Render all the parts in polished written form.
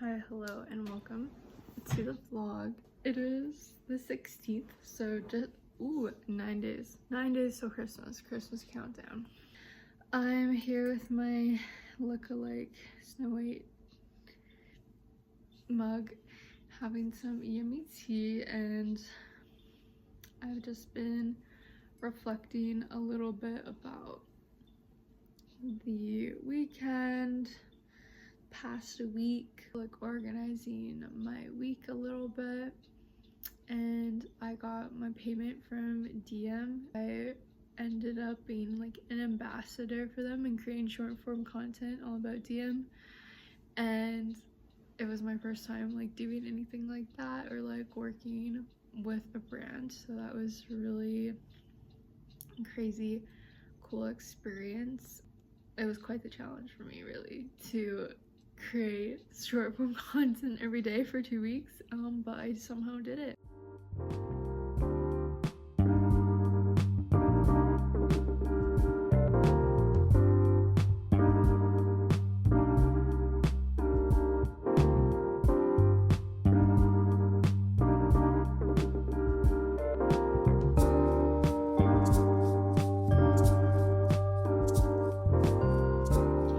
Hi, hello, and welcome to the vlog. It is the 16th, so just 9 days. 9 days till Christmas countdown. I'm here with my look-alike Snow White mug, having some yummy tea, and I've just been reflecting a little bit about the weekend, past week, like organizing my week a little bit. And I got my payment from DM. I ended up being like an ambassador for them and creating short form content all about DM, and it was my first time like doing anything like that or like working with a brand, so that was really crazy cool experience. It was quite the challenge for me, really, to create short form content every day for 2 weeks, but I somehow did it.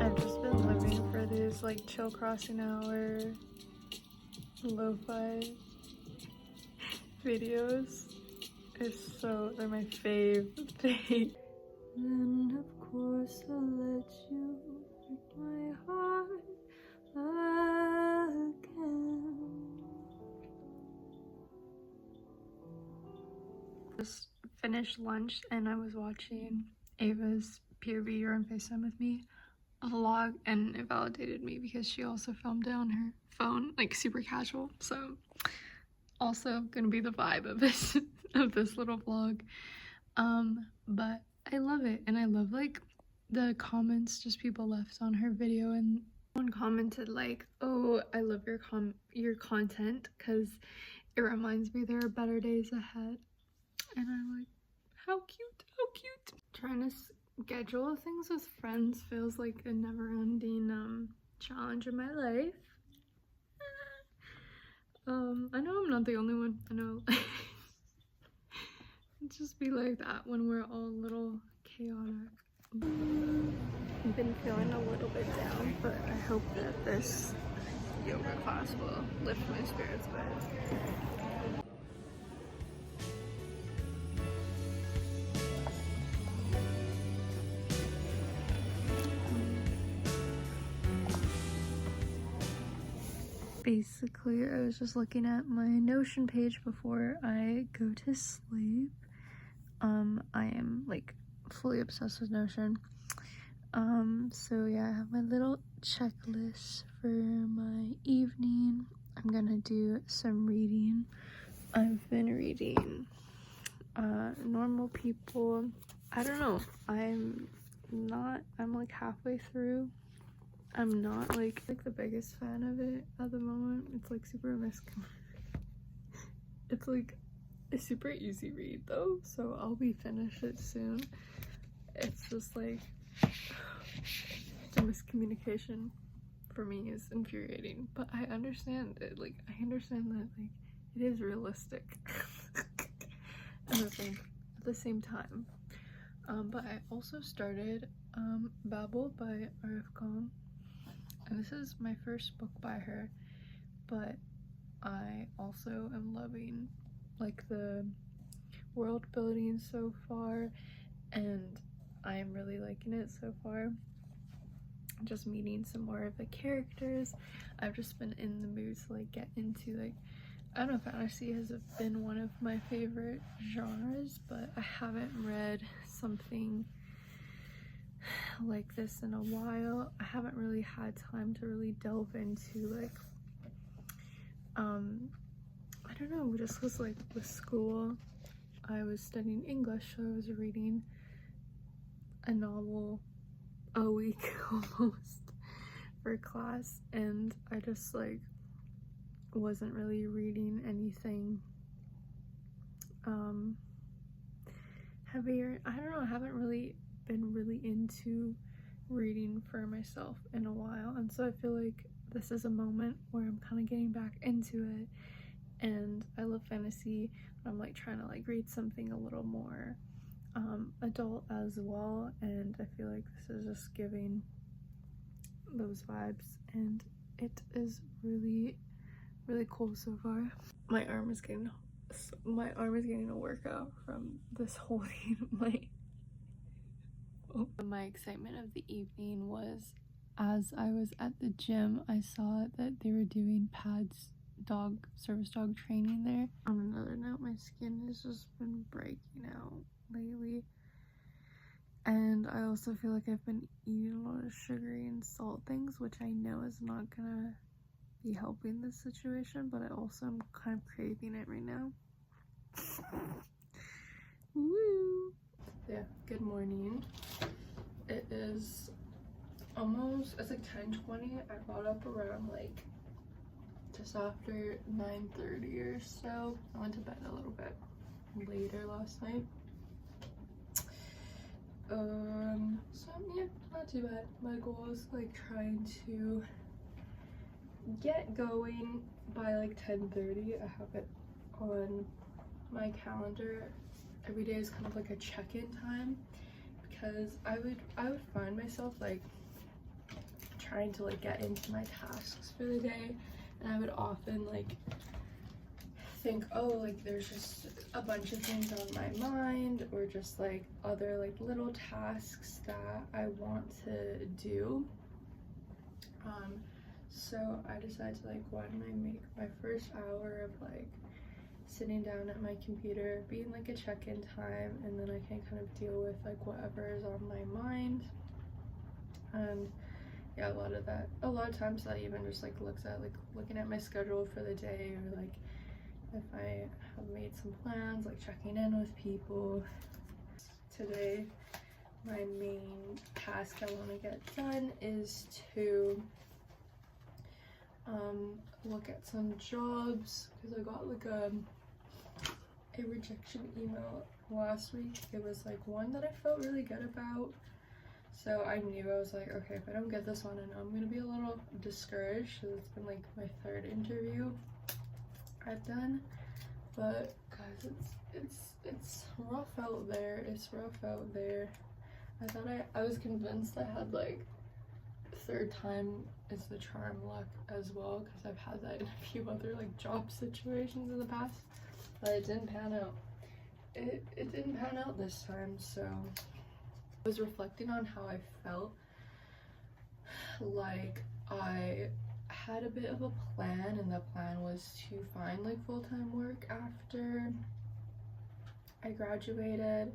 I've just been living for these like chill crossing hour lo-fi videos. They're my favorite thing. And of course I'll let you break my heart again. Just finished lunch and I was watching Ava's POV, You're on FaceTime with Me vlog, and it validated me because she also filmed it on her phone, like super casual. So also gonna be the vibe of this little vlog. But I love it, and I love like the comments just people left on her video, and one commented like, oh, I love your content because it reminds me there are better days ahead. And I'm like, how cute, how cute. Trying to schedule things with friends feels like a never-ending challenge in my life. I know I'm not the only one. I know it just be like that when we're all a little chaotic. I've been feeling a little bit down, but I hope that this yoga class will lift my spirits a bit. Basically, I was just looking at my Notion page before I go to sleep. I am like fully obsessed with Notion. So yeah, I have my little checklist for my evening. I'm gonna do some reading. I've been reading Normal People. I don't know, I'm like halfway through. I'm not like the biggest fan of it at the moment. It's like super it's like a super easy read though, so I'll be finished it soon. It's just like the miscommunication for me is infuriating, but I understand it. Like, I understand that like it is realistic at the same time. But I also started Babel by R.F. Kong, and this is my first book by her, but I also am loving like the world building so far, and I am really liking it so far. Just meeting some more of the characters. I've just been in the mood to like get into like, I don't know, fantasy has been one of my favorite genres, but I haven't read something like this in a while. I haven't really had time to really delve into like I don't know, just was like with school, I was studying English, so I was reading a novel a week almost for class, and I just like wasn't really reading anything heavier. I don't know, I haven't really been into reading for myself in a while, and so I feel like this is a moment where I'm kind of getting back into it, and I love fantasy, but I'm like trying to like read something a little more adult as well, and I feel like this is just giving those vibes, and it is really cool so far. My arm is getting a workout from this holding my excitement of the evening was, as I was at the gym, I saw that they were doing pads service dog training there. On another note, my skin has just been breaking out lately, and I also feel like I've been eating a lot of sugary and salt things, which I know is not gonna be helping this situation, but I also am kind of craving it right now. Woo! Yeah, good morning. It is it's like 10:20. I got up around like just after 9:30 or so. I went to bed a little bit later last night. So yeah, not too bad. My goal is like trying to get going by like 10:30. I have it on my calendar. Every day is kind of like a check-in time, because I would find myself like trying to like get into my tasks for the day, and I would often like think, oh, like there's just a bunch of things on my mind, or just like other like little tasks that I want to do. So I decided to like, why don't I make my first hour of like sitting down at my computer being like a check-in time, and then I can kind of deal with like whatever is on my mind. And yeah, a lot of times that even just like looking at my schedule for the day, or like if I have made some plans, like checking in with people. Today my main task I want to get done is to look at some jobs, because I got like a rejection email last week. It was like one that I felt really good about, so I knew, I was like, okay, if I don't get this one, I know I'm gonna be a little discouraged, because it's been like my 3rd interview I've done. But guys, it's rough out there. It's rough out there. I was convinced I had like 3rd time is the charm luck as well, because I've had that in a few other like job situations in the past, but it didn't pan out. It didn't pan out this time. So I was reflecting on how I felt like I had a bit of a plan, and the plan was to find like full-time work after I graduated.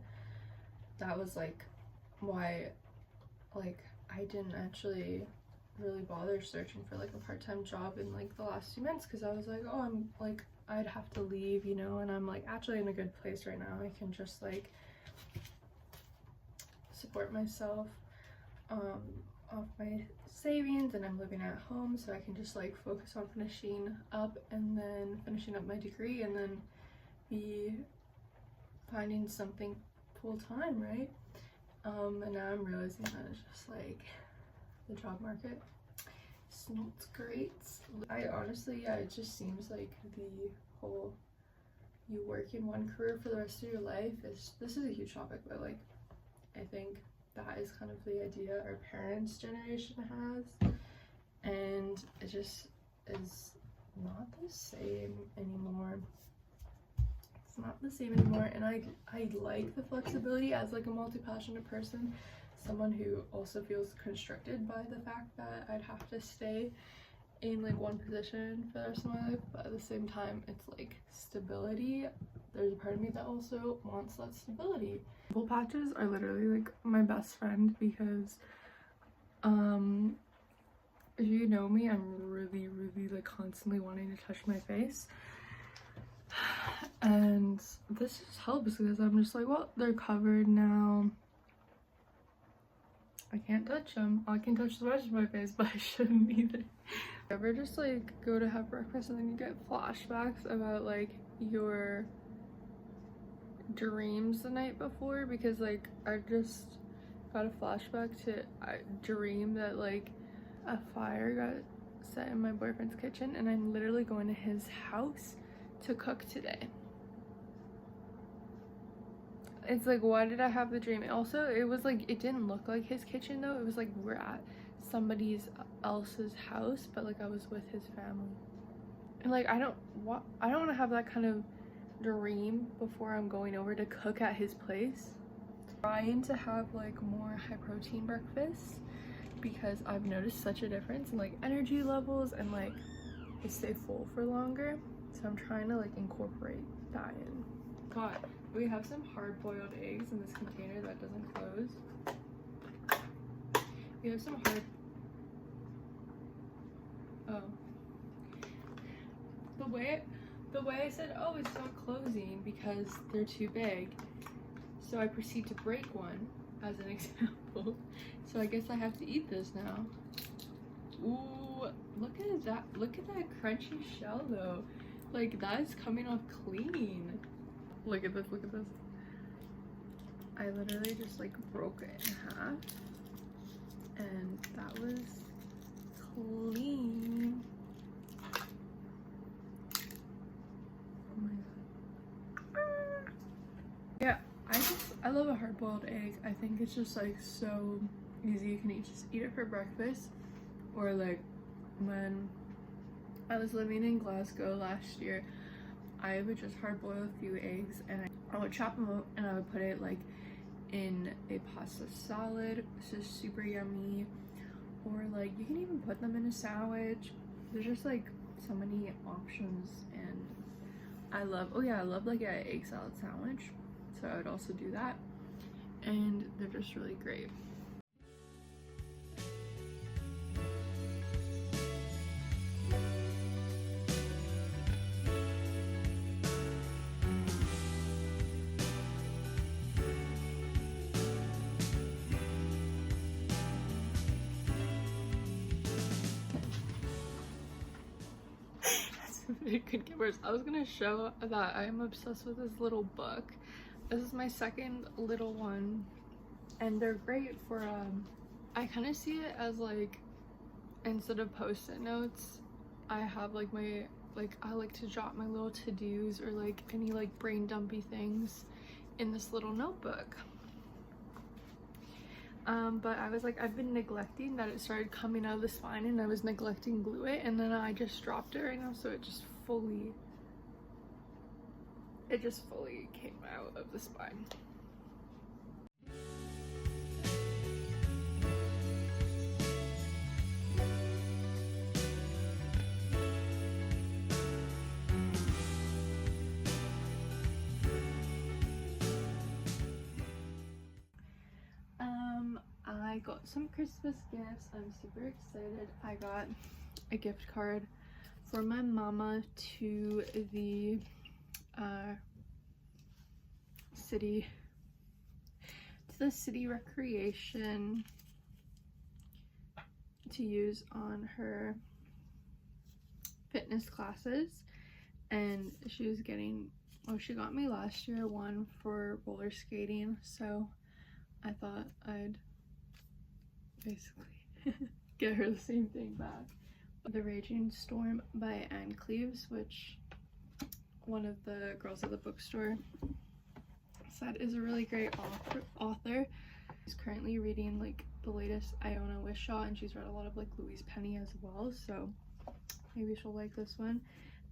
That was like why like I didn't actually really bother searching for like a part-time job in like the last 2 months, because I was like, oh, I'm like, I'd have to leave, you know, and I'm like actually in a good place right now. I can just like support myself off my savings, and I'm living at home, so I can just like focus on finishing up my degree, and then be finding something full-time, right? And now I'm realizing that it's just like the job market, it's not great. I honestly, yeah, it just seems like the whole you work in one career for the rest of your life this is a huge topic, but like I think that is kind of the idea our parents' generation has, and it just is not the same anymore. It's not the same anymore, and I like the flexibility as like a multi-passionate person, someone who also feels constricted by the fact that I'd have to stay in like one position for the rest of my life, but at the same time it's like stability. There's a part of me that also wants that stability. Pimple patches are literally like my best friend, because if you know me, I'm really like constantly wanting to touch my face, and this just helps, because I'm just like, well, they're covered now, I can't touch them. I can touch the rest of my face, but I shouldn't either. Ever just like go to have breakfast and then you get flashbacks about like your dreams the night before? Because like I just got a flashback to a dream that like a fire got set in my boyfriend's kitchen, and I'm literally going to his house to cook today. It's like, why did I have the dream? Also, it was like, it didn't look like his kitchen though. It was like we're at somebody else's house, but like I was with his family. And like I don't want to have that kind of dream before I'm going over to cook at his place. Trying to have like more high protein breakfast because I've noticed such a difference in like energy levels and like I stay full for longer. So I'm trying to like incorporate that in. God, we have some hard-boiled eggs in this container that doesn't close. We have some hard... Oh. The way I said, oh, it's not closing because they're too big. So I proceed to break one as an example. So I guess I have to eat this now. Ooh, look at that. Look at that crunchy shell though. Like that is coming off clean. Look at this, look at this. I literally just like broke it in half and that was clean. Oh my god. Yeah, I love a hard-boiled egg. I think it's just like so easy. You can just eat it for breakfast, or like when I was living in Glasgow last year, I would just hard boil a few eggs and I would chop them up and I would put it like in a pasta salad. It's just super yummy. Or like you can even put them in a sandwich. There's just like so many options, and I love, oh yeah, I love like an egg salad sandwich. So I would also do that, and they're just really great. It could get worse. I was gonna show that I am obsessed with this little book. This is my second little one, and they're great for I kind of see it as like, instead of post-it notes, I have like my, like I like to jot my little to-dos or like any like brain dumpy things in this little notebook. But I was like, I've been neglecting that. It started coming out of the spine and I was neglecting glue it, and then I just dropped it right now, so it just fully came out of the spine. I got some Christmas gifts. I'm super excited. I got a gift card for my mama to the city recreation to use on her fitness classes, and she was getting, well, she got me last year one for roller skating, so I thought I'd basically get her the same thing back. The Raging Storm by Anne Cleves, which one of the girls at the bookstore said is a really great author. She's currently reading like the latest Iona Wishaw, and she's read a lot of like Louise Penny as well, so maybe she'll like this one.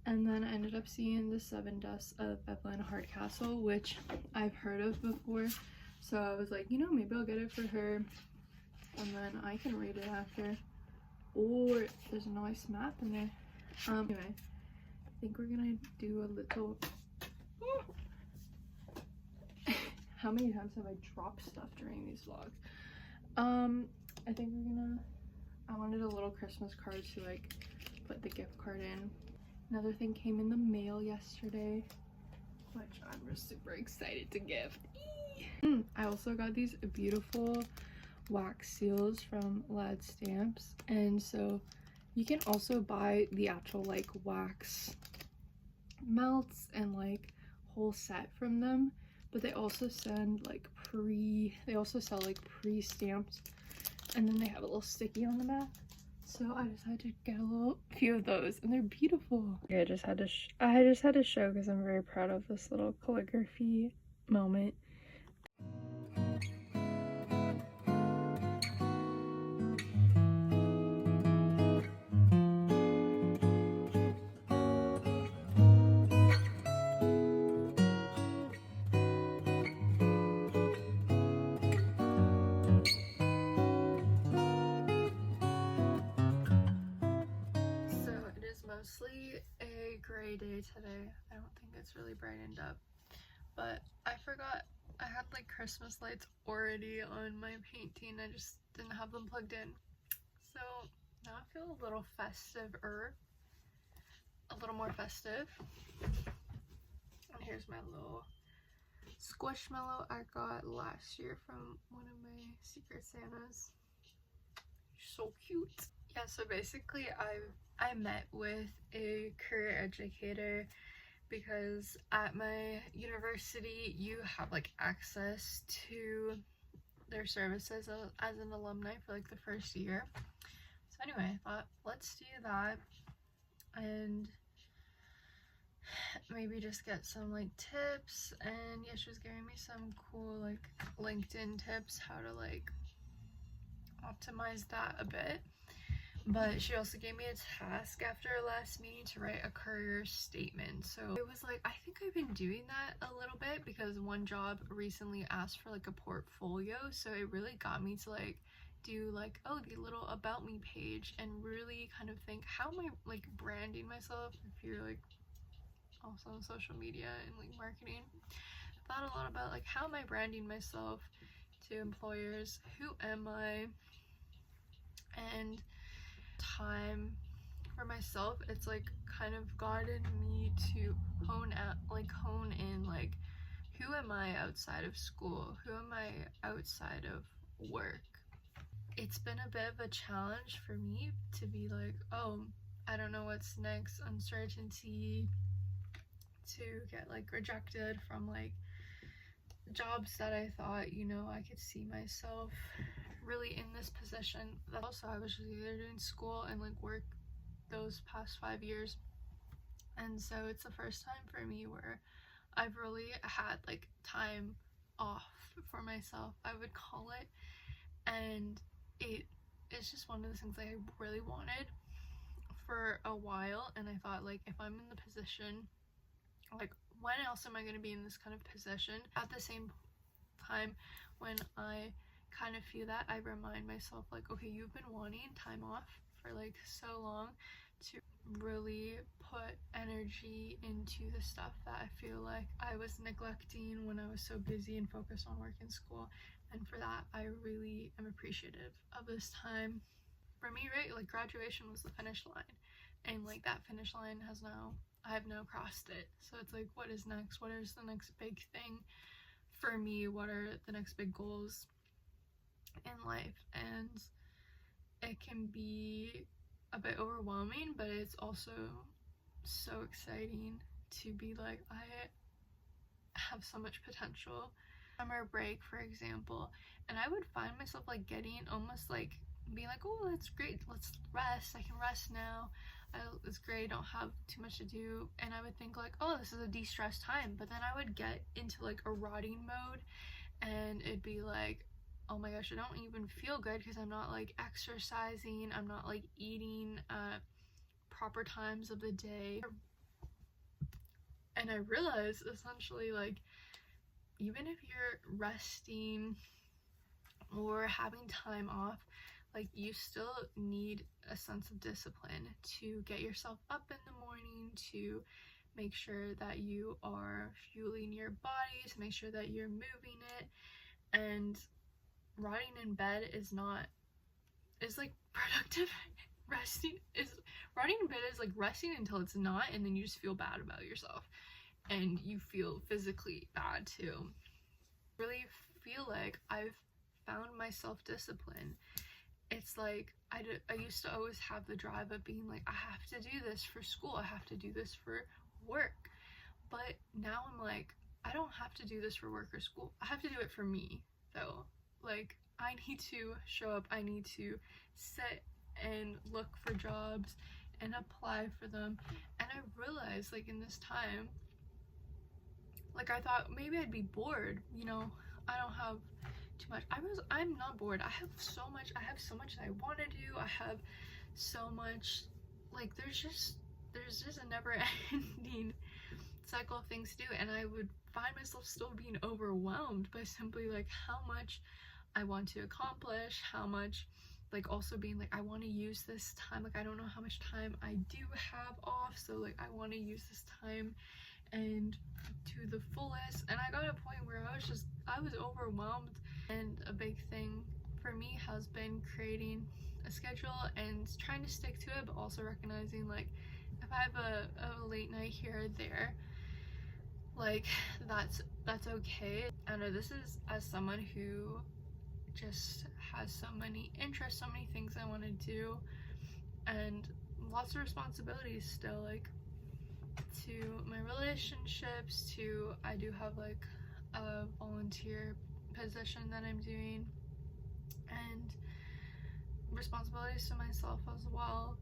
And then I ended up seeing The Seven Deaths of Evelyn Hardcastle, which I've heard of before, so I was like, you know, maybe I'll get it for her and then I can read it after. Or there's a nice map in there. Anyway, I think we're gonna do a little how many times have I dropped stuff during these vlogs? I think I wanted a little Christmas card to like put the gift card in. Another thing came in the mail yesterday, which I'm just super excited to gift. I also got these beautiful wax seals from Lad Stamps, and so you can also buy the actual like wax melts and like whole set from them, but they also send like they also sell like pre-stamped, and then they have a little sticky on the back. So I decided to get a few of those, and they're beautiful. I just had to show because I'm very proud of this little calligraphy moment. Mostly a gray day today. I don't think it's really brightened up, but I forgot I had like Christmas lights already on my painting. I just didn't have them plugged in, so now I feel a little festive-er, a little more festive. And here's my little squishmallow I got last year from one of my Secret Santas. So cute. Yeah, so basically I met with a career educator because at my university you have like access to their services as an alumni for like the first year. So anyway, I thought let's do that and maybe just get some like tips. And yeah, she was giving me some cool like LinkedIn tips, how to like optimize that a bit. But she also gave me a task after our last meeting to write a career statement. So it was like, I think I've been doing that a little bit because one job recently asked for like a portfolio. So it really got me to like do like, oh, the little about me page and really kind of think, how am I like branding myself? If you're like also on social media and like marketing, I thought a lot about like, how am I branding myself to employers? Who am I? And time for myself, it's like kind of gotten me to hone in like, who am I outside of school? Who am I outside of work? It's been a bit of a challenge for me to be like, oh, I don't know what's next, uncertainty, to get like rejected from like jobs that I thought, you know, I could see myself really in this position. Also, I was just either doing school and like work those past 5 years, and so it's the first time for me where I've really had like time off for myself, I would call it. And it's just one of those things I really wanted for a while, and I thought like, if I'm in the position, like when else am I going to be in this kind of position? At the same time, when I kind of feel that, I remind myself like, okay, you've been wanting time off for like so long to really put energy into the stuff that I feel like I was neglecting when I was so busy and focused on work and school. And for that, I really am appreciative of this time. For me, right, like graduation was the finish line, and like that finish line I have now crossed it. So it's like, what is next? What is the next big thing for me? What are the next big goals in life? And it can be a bit overwhelming, but it's also so exciting to be like, I have so much potential. Summer break, for example, and I would find myself like getting almost like being like, oh, that's great, let's rest, I can rest now, it's great, I don't have too much to do. And I would think like, oh, this is a de-stress time, but then I would get into like a rotting mode, and it'd be like, oh my gosh, I don't even feel good because I'm not like exercising, I'm not like eating at proper times of the day. And I realized essentially like, even if you're resting or having time off, like you still need a sense of discipline to get yourself up in the morning, to make sure that you are fueling your body, to make sure that you're moving it. And rotting in bed is like productive. Rotting in bed is like resting until it's not, and then you just feel bad about yourself and you feel physically bad too. Really feel like I've found my self-discipline. It's like I used to always have the drive of being like, I have to do this for school, I have to do this for work. But now I'm like, I don't have to do this for work or school, I have to do it for me though. Like, I need to show up, I need to set and look for jobs and apply for them. And I realized, like, in this time, like, I thought maybe I'd be bored, you know, I don't have too much. I'm not bored. I have so much that I want to do. I have so much, like, there's just a never ending cycle of things to do, and I would find myself still being overwhelmed by simply like how much I want to accomplish, how much, like, also being like, I want to use this time, like, I don't know how much time I do have off, so like I want to use this time and to the fullest. And I got to a point where I was overwhelmed. And a big thing for me has been creating a schedule and trying to stick to it, but also recognizing, like, if I have a late night here or there, like, that's okay. I know this is as someone who just has so many interests, so many things I want to do, and lots of responsibilities still, like, to my relationships, to I do have like a volunteer position that I'm doing, and responsibilities to myself as well,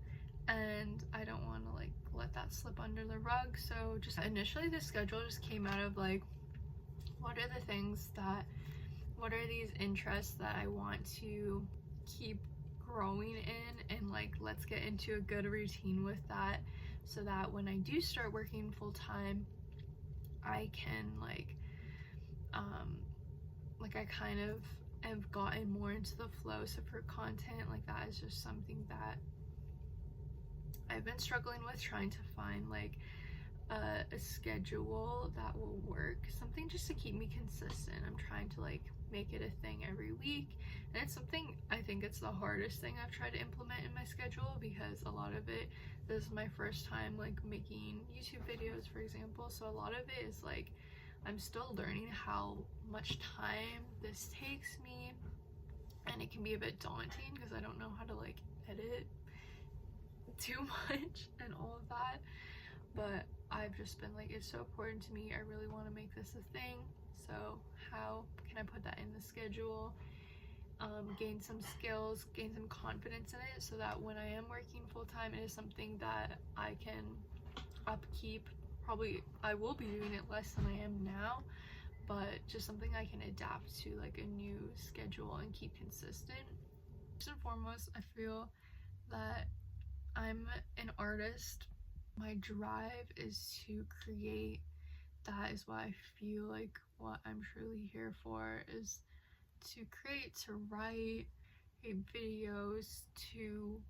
and I don't want to like let that slip under the rug. So just initially the schedule just came out of like, what are these interests that I want to keep growing in, and like, let's get into a good routine with that, so that when I do start working full-time, I can like I kind of have gotten more into the flow. So for content, like, that is just something that I've been struggling with, trying to find like a schedule that will work, something just to keep me consistent. I'm trying to like make it a thing every week, and it's something, I think it's the hardest thing I've tried to implement in my schedule, because a lot of it, this is my first time like making YouTube videos, for example, so a lot of it is like I'm still learning how much time this takes me, and it can be a bit daunting because I don't know how to like edit too much and all of that. But I've just been like, it's so important to me, I really want to make this a thing, so how can I put that in the schedule, gain some skills, gain some confidence in it, so that when I am working full-time, it is something that I can upkeep. Probably I will be doing it less than I am now, but just something I can adapt to, like a new schedule, and keep consistent. First and foremost, I feel that I'm an artist. My drive is to create. That is what I feel like what I'm truly here for, is to create, to write, create videos, to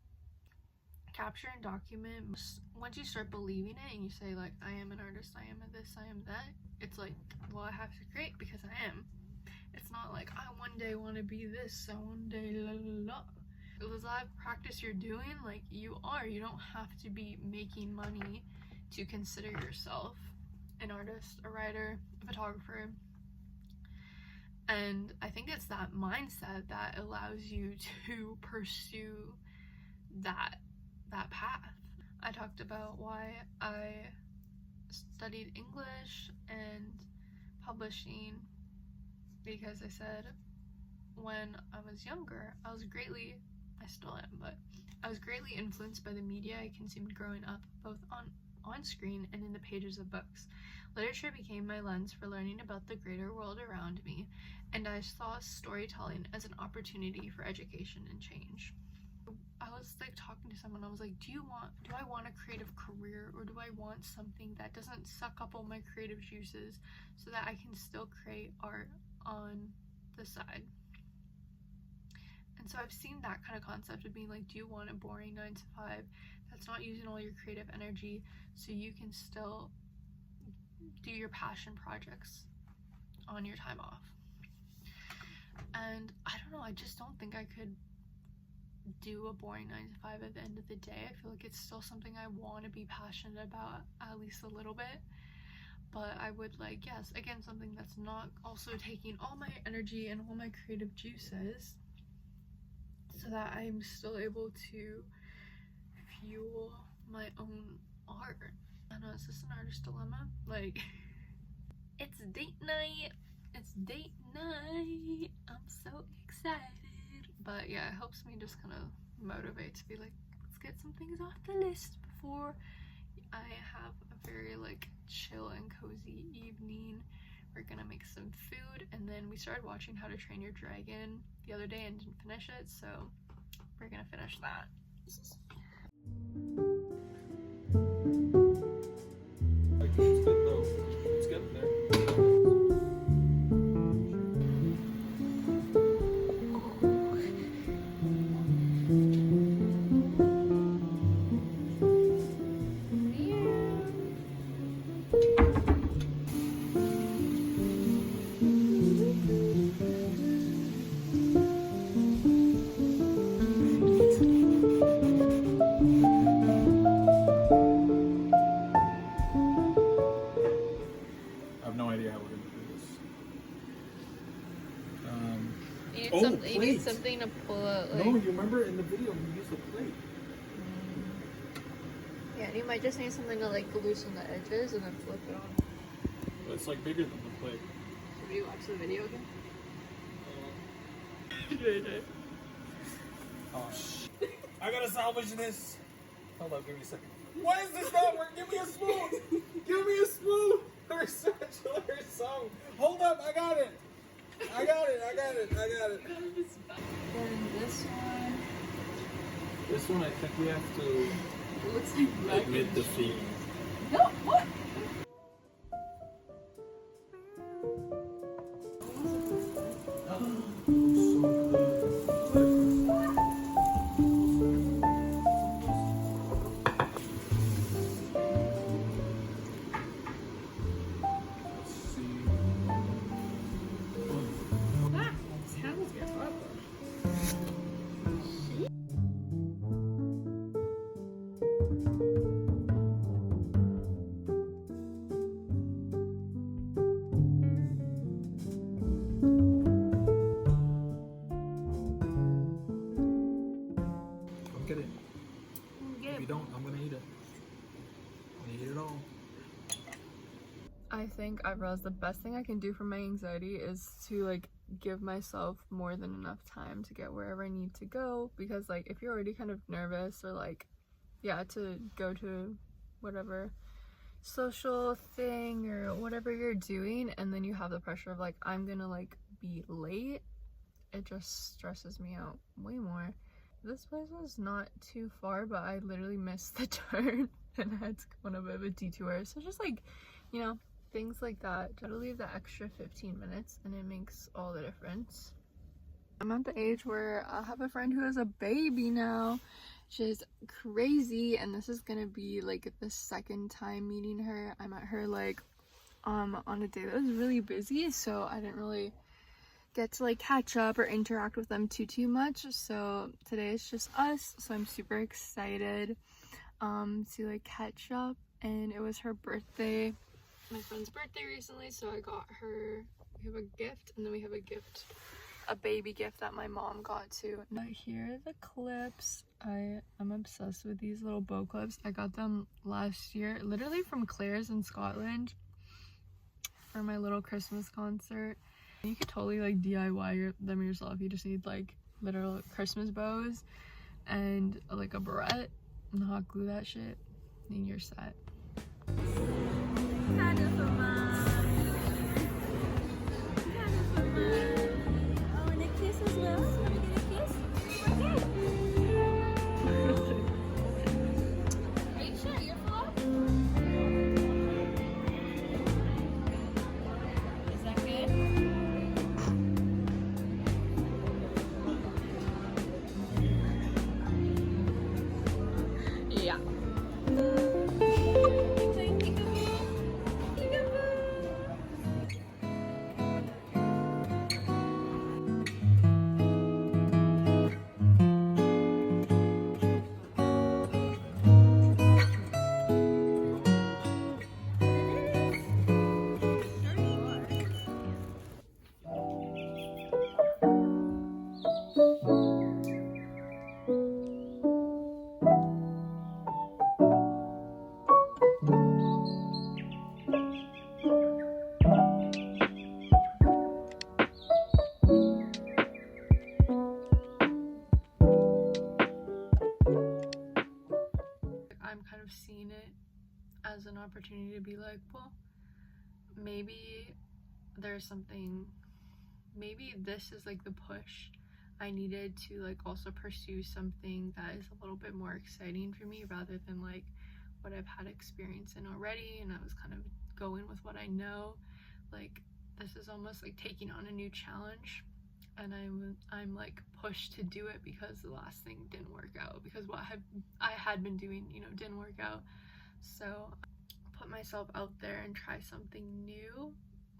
capture and document. Once you start believing it and you say like, I am an artist, I am this, I am that, it's like, well, I have to create because I am. It's not like I one day want to be this, so one day la la la. It was that practice you're doing, like, you don't have to be making money to consider yourself an artist, a writer, a photographer. And I think it's that mindset that allows you to pursue that path. I talked about why I studied English and publishing, because I said when I was younger, I still am, but I was greatly influenced by the media I consumed growing up, both on screen and in the pages of books. Literature became my lens for learning about the greater world around me, and I saw storytelling as an opportunity for education and change. I was like talking to someone, I was like, do I want a creative career, or do I want something that doesn't suck up all my creative juices, so that I can still create art on the side? And so I've seen that kind of concept of being like, do you want a boring 9 to 5 that's not using all your creative energy, so you can still do your passion projects on your time off? And I don't know, I just don't think I could do a boring 9 to 5 at the end of the day. I feel like it's still something I want to be passionate about, at least a little bit. But I would like, yes, again, something that's not also taking all my energy and all my creative juices, so that I'm still able to fuel my own art. I know, is this an artist dilemma? Like, it's date night. I'm so excited. But yeah, it helps me just kind of motivate to be like, let's get some things off the list before I have a very like chill and cozy evening. We're gonna make some food, and then we started watching How to Train Your Dragon the other day and didn't finish it, so we're gonna finish that. It's good though. It's good there. I have no idea how we're gonna do this. You need something to pull out. Like... No, you remember in the video we used a plate. Yeah, and you might just need something to like loosen the edges and then flip it on. But it's like bigger than the plate. Should we watch the video again? Oh shit. I gotta salvage this. Hold up, give me a second. Why is this not working? Give me a spoon! Give me a spoon! Or spatula or something. Hold up, I got it! I got it. Then this one. This one I think we have to It looks like admit defeat. No, what? Get it. If you don't, I'm gonna eat it. I'm gonna eat it all. I think I realized the best thing I can do for my anxiety is to like give myself more than enough time to get wherever I need to go, because like if you're already kind of nervous or like to go to whatever social thing or whatever you're doing, and then you have the pressure of like I'm gonna like be late, it just stresses me out way more. This place was not too far, but I literally missed the turn and I had to go on a bit of a detour. So just like, you know, things like that. Try to leave the extra 15 minutes and it makes all the difference. I'm at the age where I have a friend who has a baby now, which is crazy, and this is gonna be like the second time meeting her. I met her like on a day that was really busy, so I didn't really get to like catch up or interact with them too much. So today it's just us, so I'm super excited to like catch up. And it was her birthday, my friend's birthday recently, so I got her, we have a gift, and then we have a baby gift that my mom got too. Now here are the clips. I'm obsessed with these little bow clips. I got them last year, literally from Claire's in Scotland for my little Christmas concert. You could totally like DIY them yourself. You just need like literal Christmas bows and like a barrette and hot glue that shit and you're set. an opportunity to be like, well, maybe there's something, maybe this is like the push I needed to like also pursue something that is a little bit more exciting for me rather than like what I've had experience in already, and I was kind of going with what I know. Like, this is almost like taking on a new challenge, and I'm like pushed to do it because the last thing didn't work out, because what I had been doing, you know, didn't work out. So put myself out there and try something new,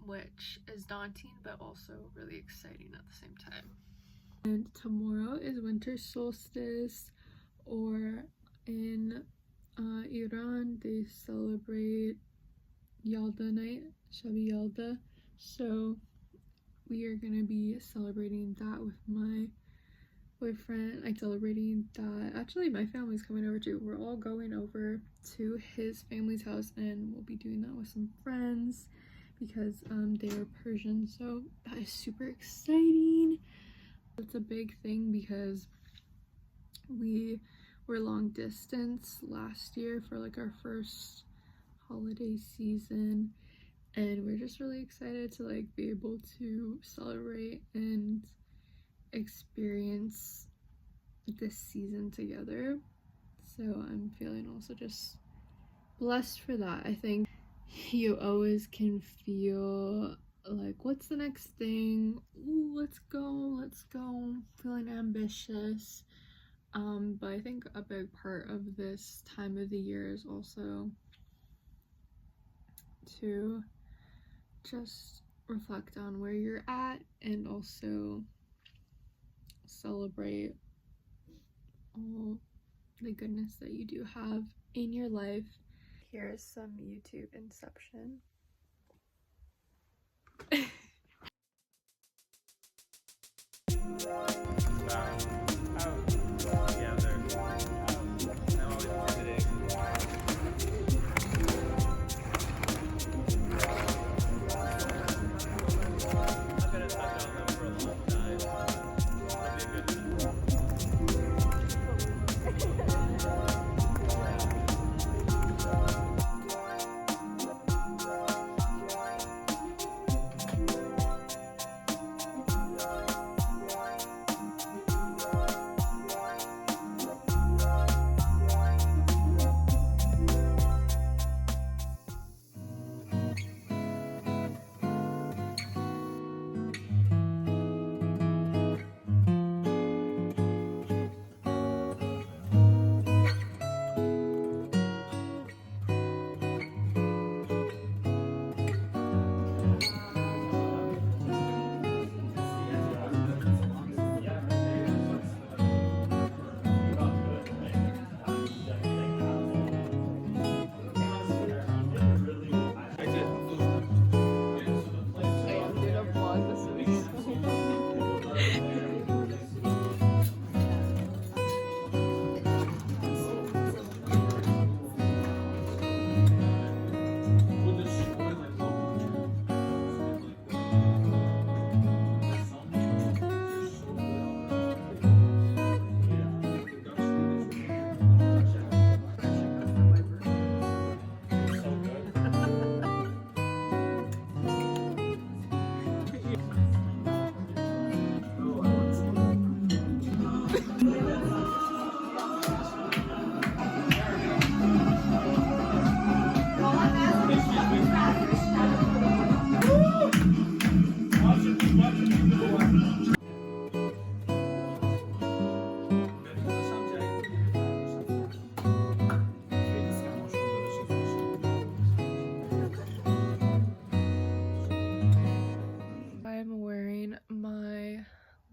which is daunting but also really exciting at the same time. And tomorrow is winter solstice, or in Iran they celebrate Yalda night, Shabi Yalda. So we are gonna be celebrating that with my boyfriend, like celebrating that. Actually, my family's coming over too. We're all going over to his family's house, and we'll be doing that with some friends because they are Persian. So that is super exciting. It's a big thing because we were long distance last year for like our first holiday season, and we're just really excited to like be able to celebrate and experience this season together. So I'm feeling also just blessed for that. I think you always can feel like, what's the next thing? Ooh, let's go, feeling ambitious. But I think a big part of this time of the year is also to just reflect on where you're at and also celebrate all the goodness that you do have in your life. Here's some YouTube inception.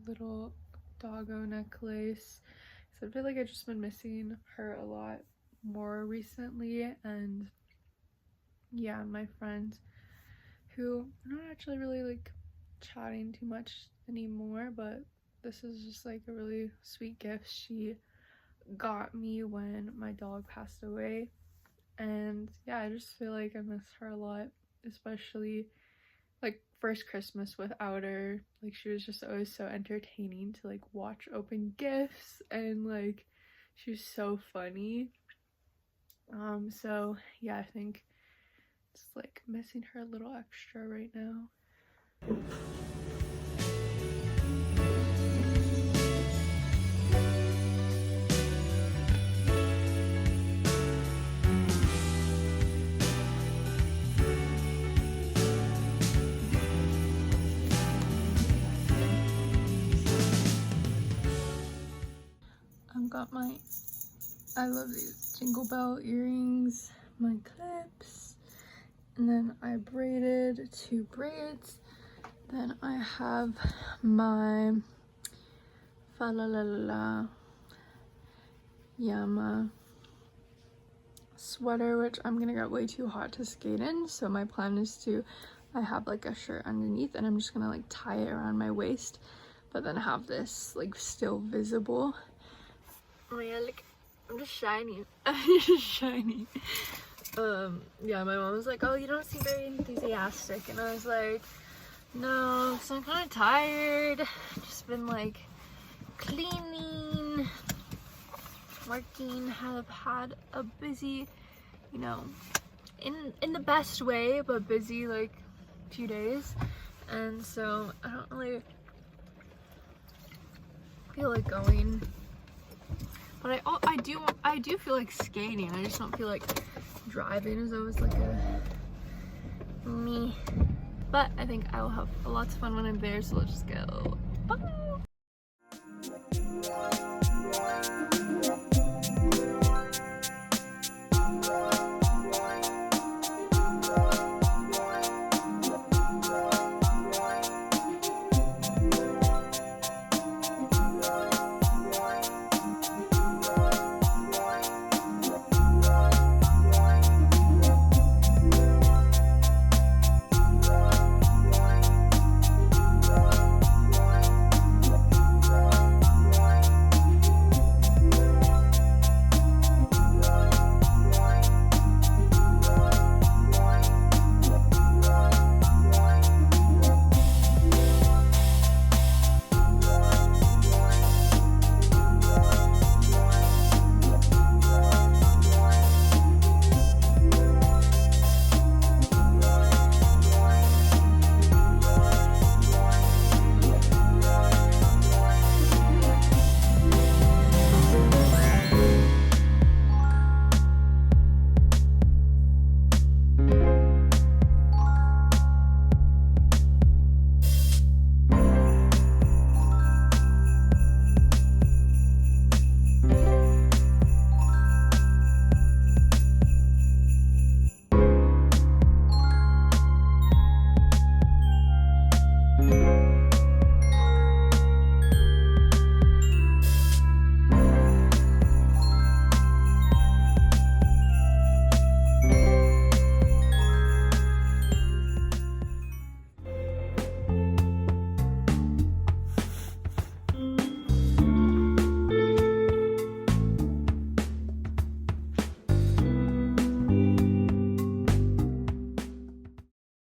Little doggo necklace. So I feel like I've just been missing her a lot more recently, and yeah, my friend who I'm not actually really like chatting too much anymore, but this is just like a really sweet gift she got me when my dog passed away. And yeah, I just feel like I miss her a lot, especially like first Christmas without her. Like, she was just always so entertaining to like watch open gifts, and like she was so funny. So yeah, I think Just like missing her a little extra right now. I've got my, I love these Jingle Bell earrings, my clips, and then I braided 2 braids. Then I have my Fa La La La La Yama sweater, which I'm gonna get way too hot to skate in, so my plan is to, I have like a shirt underneath and I'm just gonna like tie it around my waist, but then have this like still visible. Oh my god, look, I'm just shiny. I'm just shiny. Yeah, my mom was like, oh, you don't seem very enthusiastic, and I was like, no, because I'm kind of tired. Just been like cleaning, working, have had a busy, you know, in the best way, but busy like few days, and so I don't really feel like going. But I do feel like skating. I just don't feel like driving is always like a me. But I think I will have lots of fun when I'm there, so let's just go. Bye!